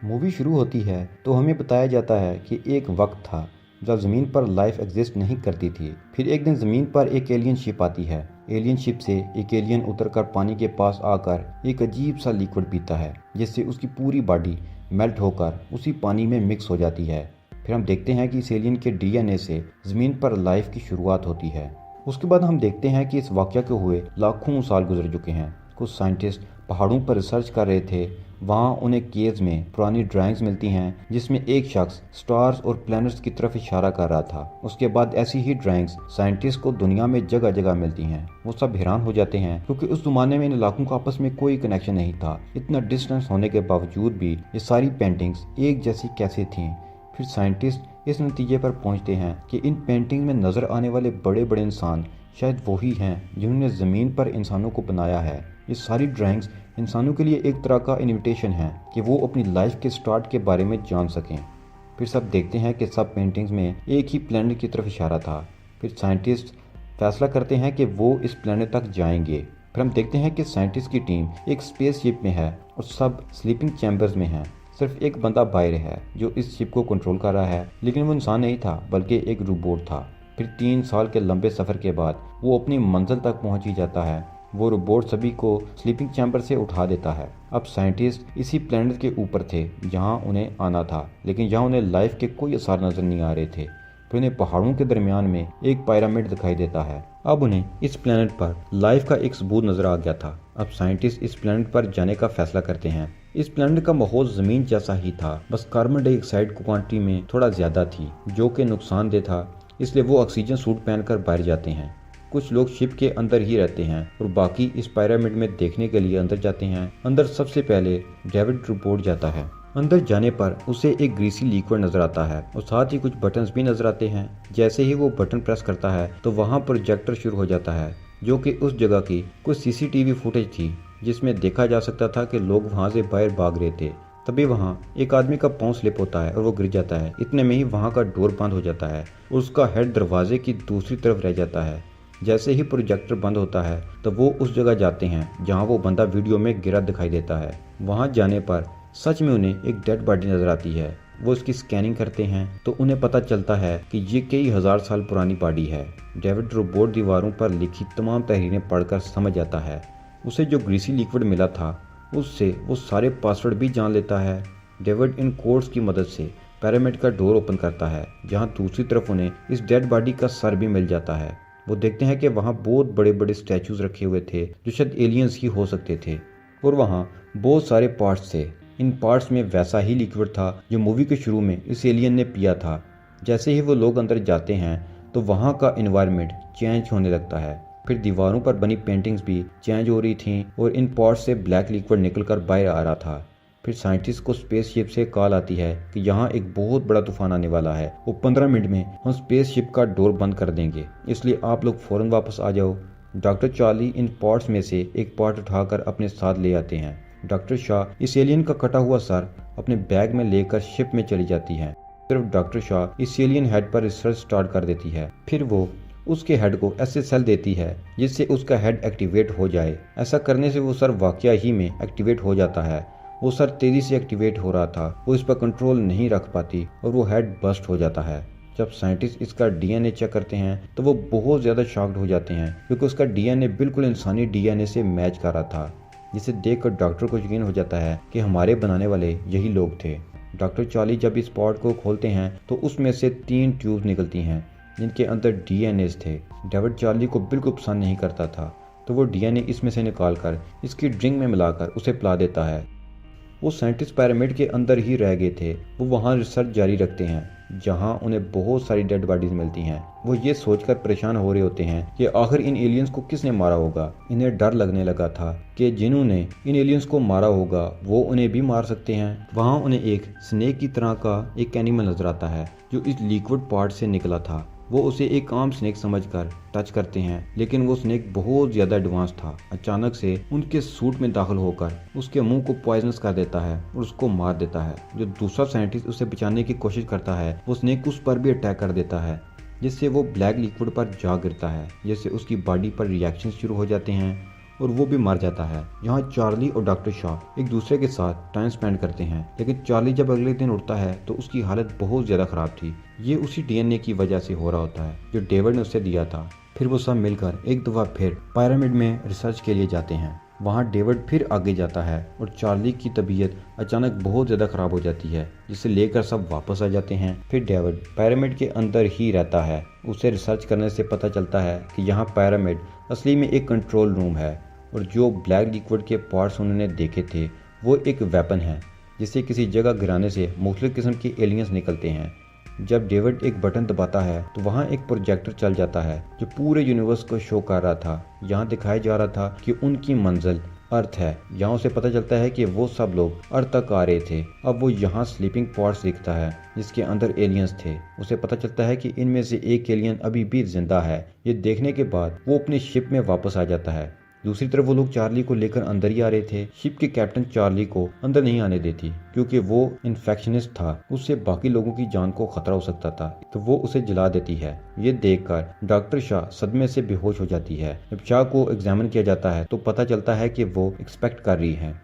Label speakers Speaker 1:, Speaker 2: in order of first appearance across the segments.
Speaker 1: Movie शुरू होती है तो हमें बताया जाता है कि एक वक्त था जब ज़मीन पर लाइफ एग्जिस्ट नहीं करती थी। फिर एक दिन ज़मीन पर एक एलियन शिप आती है। एलियन शिप से एक एलियन उतरकर पानी के पास आकर एक अजीब सा लिक्विड पीता है, जिससे उसकी पूरी बॉडी मेल्ट होकर उसी पानी में मिक्स हो जाती है। फिर हम देखते हैं कि इस एलियन के डीएनए से ज़मीन पर लाइफ की शुरुआत होती है। उसके बाद हम देखते हैं कि इस वाक़या के हुए लाखों साल गुजर चुके हैं। कुछ साइंटिस्ट पहाड़ों पर रिसर्च कर रहे थे। वहाँ उन्हें केव्स में पुरानी ड्राइंग्स मिलती हैं जिसमें एक शख्स स्टार्स और प्लैनेट्स की तरफ इशारा कर रहा था। उसके बाद ऐसी ही ड्राइंग्स साइंटिस्ट को दुनिया में जगह जगह मिलती हैं। वो सब हैरान हो जाते हैं क्योंकि उस ज़माने में इन इलाकों का आपस में कोई कनेक्शन नहीं था। इतना डिस्टेंस होने के बावजूद भी ये सारी पेंटिंग्स एक जैसी कैसे थीं। फिर साइंटिस्ट इस नतीजे पर पहुंचते हैं कि इन पेंटिंग में नज़र आने वाले बड़े बड़े इंसान शायद वही हैं जिन्होंने ज़मीन पर इंसानों को बनाया है। ये सारी ड्राइंग्स इंसानों के लिए एक तरह का इन्विटेशन है कि वो अपनी लाइफ के स्टार्ट के बारे में जान सकें। फिर सब देखते हैं कि सब पेंटिंग्स में एक ही प्लैनेट की तरफ इशारा था। फिर साइंटिस्ट फैसला करते हैं कि वो इस प्लैनेट तक जाएंगे। फिर हम देखते हैं कि साइंटिस्ट की टीम एक स्पेस शिप में है और सब स्लीपिंग चैम्बर्स में हैं। सिर्फ एक बंदा बाहर है जो इस शिप को कंट्रोल कर रहा है, लेकिन वो इंसान नहीं था बल्कि एक रोबोट था। फिर 3 साल के लंबे सफ़र के बाद वो अपनी मंजिल तक पहुंच ही जाता है। वो रोबोट सभी को स्लीपिंग चैम्बर से उठा देता है। अब साइंटिस्ट इसी प्लैनेट के ऊपर थे जहां उन्हें आना था, लेकिन जहां उन्हें लाइफ के कोई असर नजर नहीं आ रहे थे। फिर उन्हें पहाड़ों के दरमियान में एक पिरामिड दिखाई देता है। अब उन्हें इस प्लैनेट पर लाइफ का एक सबूत नजर आ गया था। अब साइंटिस्ट इस प्लैनेट पर जाने का फैसला करते हैं। इस प्लैनेट का माहौल ज़मीन जैसा ही था, बस कार्बन डाइऑक्साइड की क्वांटिटी में थोड़ा ज़्यादा थी जो कि नुकसानदेह था, इसलिए वो ऑक्सीजन सूट पहनकर बाहर जाते हैं। कुछ लोग शिप के अंदर ही रहते हैं और बाकी इस पिरामिड में देखने के लिए अंदर जाते हैं। अंदर सबसे पहले डेविड रोबोट जाता है। अंदर जाने पर उसे एक ग्रीसी लिक्विड नजर आता है और साथ ही कुछ बटन्स भी नजर आते हैं। जैसे ही वो बटन प्रेस करता है तो वहाँ प्रोजेक्टर शुरू हो जाता है, जो कि उस जगह की कुछ सीसीटीवी फुटेज थी जिसमें देखा जा सकता था कि लोग वहाँ से बाहर भाग रहे थे। तभी वहाँ एक आदमी का पाँव स्लिप होता है और वो गिर जाता है। इतने में ही वहाँ का डोर बंद हो जाता है। उसका हेड दरवाजे की दूसरी तरफ रह जाता है। जैसे ही प्रोजेक्टर बंद होता है तो वो उस जगह जाते हैं जहाँ वो बंदा वीडियो में गिरा दिखाई देता है। वहाँ जाने पर सच में उन्हें एक डेड बॉडी नजर आती है। वो इसकी स्कैनिंग करते हैं तो उन्हें पता चलता है कि ये कई हजार साल पुरानी बॉडी है। डेविड रोबोट दीवारों पर लिखी तमाम तहरीरें पढ़कर समझ जाता है। उसे जो ग्रीसी लिक्विड मिला था उससे वो सारे पासवर्ड भी जान लेता है। डेविड इन कोड्स की मदद से पिरामिड का डोर ओपन करता है, जहाँ दूसरी तरफ उन्हें इस डेड बॉडी का सर भी मिल जाता है। वो देखते हैं कि वहाँ बहुत बड़े बड़े स्टैचूज रखे हुए थे जो शायद एलियंस ही हो सकते थे और वहाँ बहुत सारे पार्ट्स थे। इन पार्ट्स में वैसा ही लिक्विड था जो मूवी के शुरू में इस एलियन ने पिया था। जैसे ही वो लोग अंदर जाते हैं तो वहाँ का एनवायरनमेंट चेंज होने लगता है। फिर दीवारों पर बनी पेंटिंग्स भी चेंज हो रही थीं और इन पार्ट्स से ब्लैक लिक्विड निकलकर बाहर आ रहा था। फिर साइंटिस्ट को स्पेसशिप से कॉल आती है कि यहाँ एक बहुत बड़ा तूफान आने वाला है और 15 मिनट में हम स्पेसशिप का डोर बंद कर देंगे, इसलिए आप लोग फौरन वापस आ जाओ। डॉक्टर चार्ली इन पार्ट्स में से एक पार्ट उठाकर अपने साथ ले आते हैं। डॉक्टर शाह इस एलियन का कटा हुआ सर अपने बैग में लेकर शिप में चली जाती है। सिर्फ डॉक्टर शाह इस एलियन हेड पर रिसर्च स्टार्ट कर देती है। फिर वो उसके हेड को ऐसे सेल देती है जिससे उसका हेड एक्टिवेट हो जाए। ऐसा करने से वो सर वाकया ही में एक्टिवेट हो जाता है। वो सर तेजी से एक्टिवेट हो रहा था, वो इस पर कंट्रोल नहीं रख पाती और वो हेड बस्ट हो जाता है। जब साइंटिस्ट इसका डीएनए चेक करते हैं तो वो बहुत ज़्यादा शॉक्ड हो जाते हैं क्योंकि उसका डीएनए बिल्कुल इंसानी डीएनए से मैच कर रहा था, जिसे देखकर डॉक्टर को यकीन हो जाता है कि हमारे बनाने वाले यही लोग थे। डॉक्टर चार्ली जब इस पॉट को खोलते हैं तो उसमें से 3 ट्यूब निकलती हैं जिनके अंदर डीएनए थे। डेविड चार्ली को बिल्कुल पसंद नहीं करता था, तो वो डीएनए इसमें से निकालकर इसकी ड्रिंक में मिलाकर उसे पिला देता है। वो साइंटिस्ट पिरामिड के अंदर ही रह गए थे। वो वहाँ रिसर्च जारी रखते हैं जहाँ उन्हें बहुत सारी डेड बॉडीज मिलती हैं। वो ये सोचकर परेशान हो रहे होते हैं कि आखिर इन एलियंस को किसने मारा होगा। इन्हें डर लगने लगा था कि जिन्होंने इन एलियंस को मारा होगा वो उन्हें भी मार सकते हैं। वहाँ उन्हें एक स्नेक की तरह का एक एनिमल नजर आता है जो इस लिक्विड पार्ट से निकला था। वो उसे एक आम स्नेक समझकर टच करते हैं, लेकिन वो स्नेक बहुत ज़्यादा एडवांस था। अचानक से उनके सूट में दाखिल होकर उसके मुंह को पॉइजनस कर देता है और उसको मार देता है। जो दूसरा साइंटिस्ट उसे बचाने की कोशिश करता है वो स्नेक उस पर भी अटैक कर देता है, जिससे वो ब्लैक लिक्विड पर जा गिरता है, जिससे उसकी बॉडी पर रिएक्शन शुरू हो जाते हैं और वो भी मर जाता है। यहाँ चार्ली और डॉक्टर शॉ एक दूसरे के साथ टाइम स्पेंड करते हैं, लेकिन चार्ली जब अगले दिन उठता है तो उसकी हालत बहुत ज़्यादा ख़राब थी। ये उसी डीएनए की वजह से हो रहा होता है जो डेविड ने उसे दिया था। फिर वो सब मिलकर एक दफ़ा फिर पिरामिड में रिसर्च के लिए जाते हैं। वहाँ डेविड फिर आगे जाता है और चार्ली की तबीयत अचानक बहुत ज़्यादा ख़राब हो जाती है, जिसे लेकर सब वापस आ जाते हैं। फिर डेविड पिरामिड के अंदर ही रहता है। उसे रिसर्च करने से पता चलता है कि यहाँ पिरामिड असली में एक कंट्रोल रूम है और जो ब्लैक लिक्विड के पार्ट्स उन्होंने देखे थे वो एक वेपन है जिसे किसी जगह गिराने से मुख्तलिफ किस्म के एलियंस निकलते हैं। जब डेविड एक बटन दबाता है तो वहाँ एक प्रोजेक्टर चल जाता है जो पूरे यूनिवर्स को शो कर रहा था। यहाँ दिखाया जा रहा था कि उनकी मंजिल अर्थ है। यहाँ उसे पता चलता है कि वो सब लोग अर्थ तक आ रहे थे। अब वो यहाँ स्लीपिंग पॉड्स दिखता है जिसके अंदर एलियंस थे। उसे पता चलता है कि इनमें से एक एलियन अभी भी जिंदा है। ये देखने के बाद वो अपनी शिप में वापस आ जाता है। दूसरी तरफ वो लोग चार्ली को लेकर अंदर ही आ रहे थे। शिप के कैप्टन चार्ली को अंदर नहीं आने देती क्योंकि वो इन्फेक्शनिस्ट था, उससे बाकी लोगों की जान को खतरा हो सकता था, तो वो उसे जला देती है। ये देखकर डॉक्टर शाह सदमे से बेहोश हो जाती है। जब शाह को एग्जामिन किया जाता है तो पता चलता है कि वो एक्सपेक्ट कर रही है,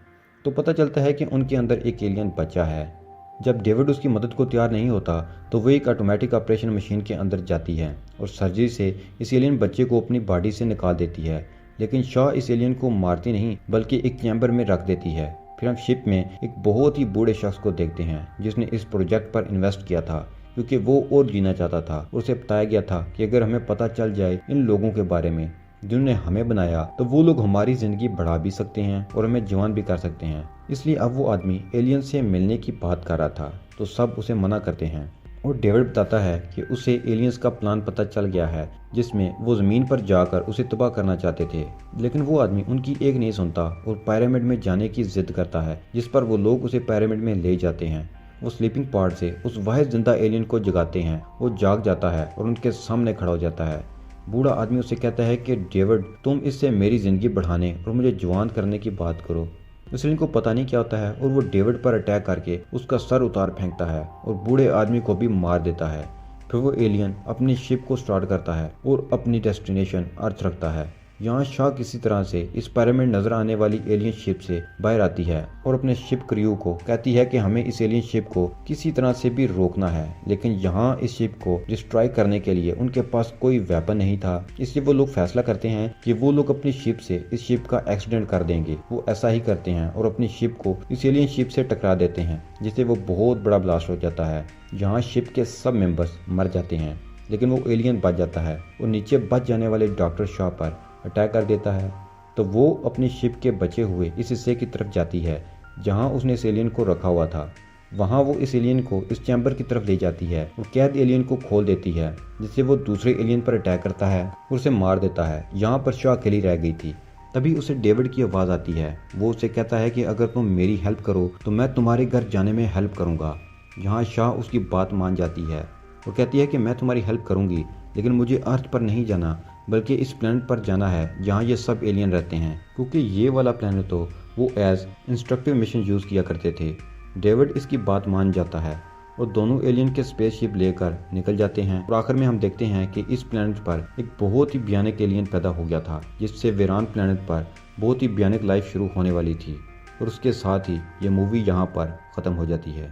Speaker 1: तो पता चलता है कि उनके अंदर एक एलियन बचा है। जब डेविड उसकी मदद को तैयार नहीं होता तो वो एक ऑटोमेटिक ऑपरेशन मशीन के अंदर जाती है और सर्जरी से इस एलियन बच्चे को अपनी बॉडी से निकाल देती है। लेकिन शाह इस एलियन को मारती नहीं बल्कि एक चैम्बर में रख देती है। फिर हम शिप में एक बहुत ही बूढ़े शख्स को देखते हैं जिसने इस प्रोजेक्ट पर इन्वेस्ट किया था क्योंकि वो और जीना चाहता था। उसे बताया गया था कि अगर हमें पता चल जाए इन लोगों के बारे में जिन्होंने हमें बनाया तो वो लोग हमारी जिंदगी बढ़ा भी सकते हैं और हमें जवान भी कर सकते हैं। इसलिए अब वो आदमी एलियन से मिलने की बात कर रहा था तो सब उसे मना करते हैं और डेविड बताता है कि उसे एलियंस का प्लान पता चल गया है जिसमें वो ज़मीन पर जाकर उसे तबाह करना चाहते थे। लेकिन वो आदमी उनकी एक नहीं सुनता और पिरामिड में जाने की जिद करता है, जिस पर वो लोग उसे पिरामिड में ले जाते हैं। वो स्लीपिंग पार्ट से उस वाहिद जिंदा एलियन को जगाते हैं। वो जाग जाता है और उनके सामने खड़ा हो जाता है। बूढ़ा आदमी उसे कहता है कि डेविड, तुम इससे मेरी ज़िंदगी बढ़ाने और मुझे जवान करने की बात करो। इस एलियन को पता नहीं क्या होता है और वो डेविड पर अटैक करके उसका सर उतार फेंकता है और बूढ़े आदमी को भी मार देता है। फिर वो एलियन अपनी शिप को स्टार्ट करता है और अपनी डेस्टिनेशन अर्थ रखता है। यहाँ शाह किसी तरह से इस पिरामिड नजर आने वाली एलियन शिप से बाहर आती है और अपने शिप क्रू को कहती है कि हमें इस एलियन शिप को किसी तरह से भी रोकना है। लेकिन यहाँ इस शिप को डिस्ट्रॉय करने के लिए उनके पास कोई वेपन नहीं था, इसलिए वो लोग फैसला करते हैं कि वो लोग अपनी शिप से इस शिप का एक्सीडेंट कर देंगे। वो ऐसा ही करते हैं और अपनी शिप को इस एलियन शिप से टकरा देते हैं जिससे वो बहुत बड़ा ब्लास्ट हो जाता है। यहाँ शिप के सब मेंबर्स मर जाते हैं लेकिन वो एलियन बच जाता है और नीचे बच जाने वाले डॉक्टर शाह पर अटैक कर देता है। तो वो अपनी शिप के बचे हुए इस हिस्से की तरफ जाती है जहां उसने इस एलियन को रखा हुआ था। वहां वो इस एलियन को इस चैम्बर की तरफ ले जाती है और कैद एलियन को खोल देती है जिससे वो दूसरे एलियन पर अटैक करता है और उसे मार देता है। यहाँ पर शाह अकेली रह गई थी। तभी उसे डेविड की आवाज़ आती है। वो उसे कहता है कि अगर तुम मेरी हेल्प करो तो मैं तुम्हारे घर जाने में हेल्प करूँगा। यहाँ शाह उसकी बात मान जाती है और कहती है कि मैं तुम्हारी हेल्प करूँगी, लेकिन मुझे अर्थ पर नहीं जाना बल्कि इस प्लैनेट पर जाना है जहाँ ये सब एलियन रहते हैं, क्योंकि ये वाला प्लैनेट तो वो एज इंस्ट्रक्टिव मिशन यूज़ किया करते थे। डेविड इसकी बात मान जाता है और दोनों एलियन के स्पेसशिप लेकर निकल जाते हैं और आखिर में हम देखते हैं कि इस प्लैनेट पर एक बहुत ही भयानक एलियन पैदा हो गया था जिससे वीरान प्लैनेट पर बहुत ही भयानक लाइफ शुरू होने वाली थी। और उसके साथ ही ये मूवी यहाँ पर ख़त्म हो जाती है।